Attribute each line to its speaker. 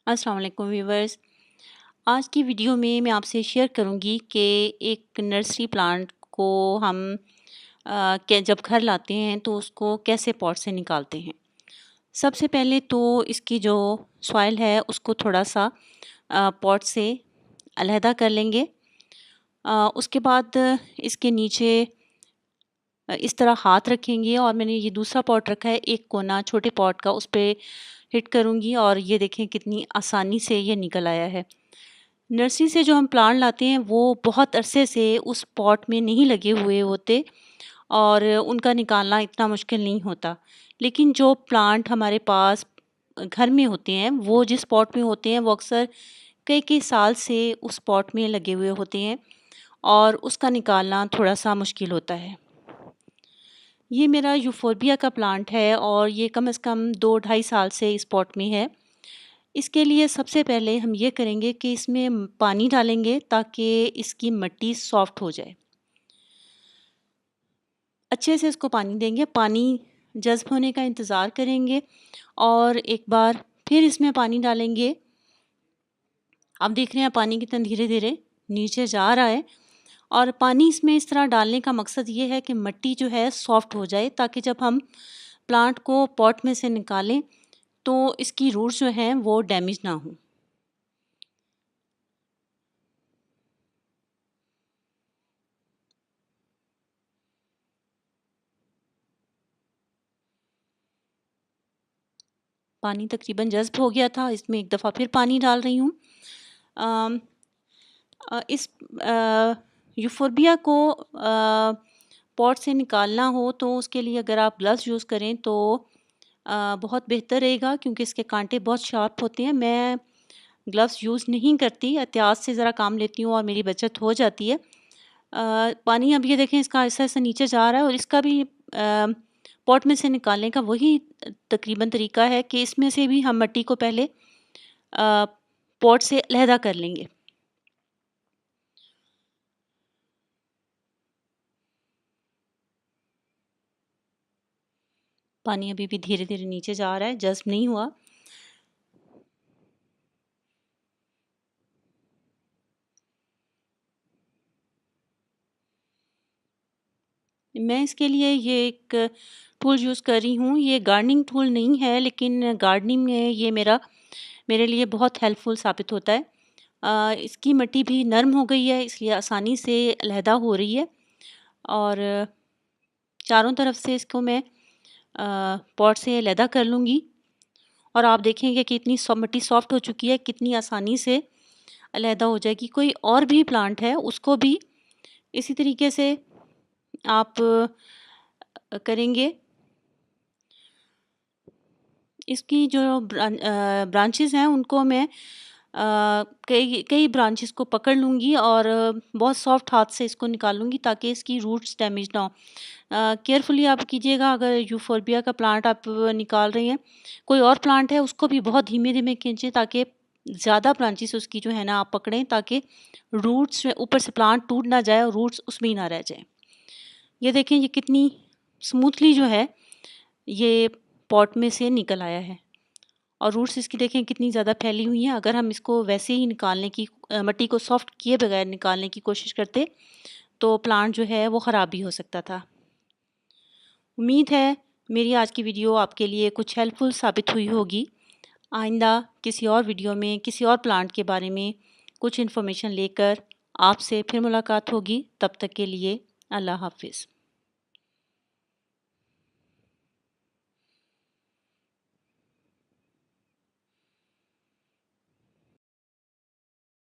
Speaker 1: अस्सलाम वालेकुम व्यूवर्स। आज की वीडियो में मैं आपसे शेयर करूंगी कि एक नर्सरी प्लांट को हम जब घर लाते हैं तो उसको कैसे पॉट से निकालते हैं। सबसे पहले तो इसकी जो सॉइल है उसको थोड़ा सा पॉट से अलहदा कर लेंगे। उसके बाद इसके नीचे इस तरह हाथ रखेंगे और मैंने ये दूसरा पॉट रखा है एक कोना छोटे पॉट का, उस पे हिट करूँगी और ये देखें कितनी आसानी से ये निकल आया है। नर्सरी से जो हम प्लांट लाते हैं वो बहुत अरसे से उस पॉट में नहीं लगे हुए होते और उनका निकालना इतना मुश्किल नहीं होता। लेकिन जो प्लांट हमारे पास घर में होते हैं वो जिस पॉट में होते हैं वो अक्सर कई कई साल से उस पॉट में लगे हुए होते हैं और उसका निकालना थोड़ा सा मुश्किल होता है। ये मेरा यूफोर्बिया का प्लांट है और ये कम से कम 2 ढाई साल से इस पॉट में है। इसके लिए सबसे पहले हम ये करेंगे कि इसमें पानी डालेंगे ताकि इसकी मिट्टी सॉफ्ट हो जाए। अच्छे से इसको पानी देंगे, पानी जज़्ब होने का इंतज़ार करेंगे और एक बार फिर इसमें पानी डालेंगे। आप देख रहे हैं पानी कितना धीरे-धीरे नीचे जा रहा है और पानी इसमें इस तरह डालने का मकसद ये है कि मिट्टी जो है सॉफ्ट हो जाए ताकि जब हम प्लांट को पॉट में से निकालें तो इसकी रूट्स जो हैं वो डैमेज ना हों। पानी तकरीबन जज़्ब हो गया था, इसमें एक दफ़ा फिर पानी डाल रही हूँ। अम, इस यूफ़ोर्बिया को पॉट से निकालना हो तो उसके लिए अगर आप ग्लव्स यूज़ करें तो बहुत बेहतर रहेगा क्योंकि इसके कांटे बहुत शार्प होते हैं। मैं ग्लव्स यूज़ नहीं करती, एहतियात से ज़रा काम लेती हूँ और मेरी बचत हो जाती है। पानी अब ये देखें इसका ऐसा-ऐसा नीचे जा रहा है और इसका भी पॉट में से निकालने का वही तकरीबन तरीका है कि इसमें से भी हम मिट्टी को पहले पॉट से अलहदा कर लेंगे। पानी अभी भी धीरे-धीरे नीचे जा रहा है, जज़्ब नहीं हुआ। मैं इसके लिए ये एक टूल यूज़ कर रही हूँ, ये गार्डनिंग टूल नहीं है लेकिन गार्डनिंग में ये मेरे लिए बहुत हेल्पफुल साबित होता है। इसकी मिट्टी भी नरम हो गई है इसलिए आसानी से अलहदा हो रही है और चारों तरफ से इसको मैं पॉट से अलहदा कर लूँगी और आप देखेंगे कि इतनी मिट्टी सॉफ्ट हो चुकी है, कितनी आसानी से अलहदा हो जाएगी। कोई और भी प्लांट है उसको भी इसी तरीके से आप करेंगे। इसकी जो ब्रांचेज़ हैं उनको मैं कई कई ब्रांचेज़ को पकड़ लूँगी और बहुत सॉफ्ट हाथ से इसको निकालूँगी ताकि इसकी रूट्स डैमेज ना हो। केयरफुली आप कीजिएगा अगर यूफ़ोर्बिया का प्लांट आप निकाल रहे हैं, कोई और प्लांट है उसको भी बहुत धीमे-धीमे खींचें ताकि ज़्यादा ब्रांचेज़ उसकी जो है ना आप पकड़ें ताकि रूट्स ऊपर से प्लांट टूट ना जाए और रूट्स उसमें ही ना रह जाएँ। ये देखें ये कितनी स्मूथली जो है ये पॉट में से निकल आया है और रूट्स इसकी देखें कितनी ज़्यादा फैली हुई हैं। अगर हम इसको वैसे ही निकालने की मिट्टी को सॉफ्ट किए बगैर निकालने की कोशिश करते तो प्लांट जो है वो ख़राब भी हो सकता था। उम्मीद है मेरी आज की वीडियो आपके लिए कुछ हेल्पफुल साबित हुई होगी। आइंदा किसी और वीडियो में किसी और प्लांट के बारे में कुछ इन्फॉर्मेशन लेकर आपसे फिर मुलाकात होगी। तब तक के लिए अल्लाह हाफ़िज़।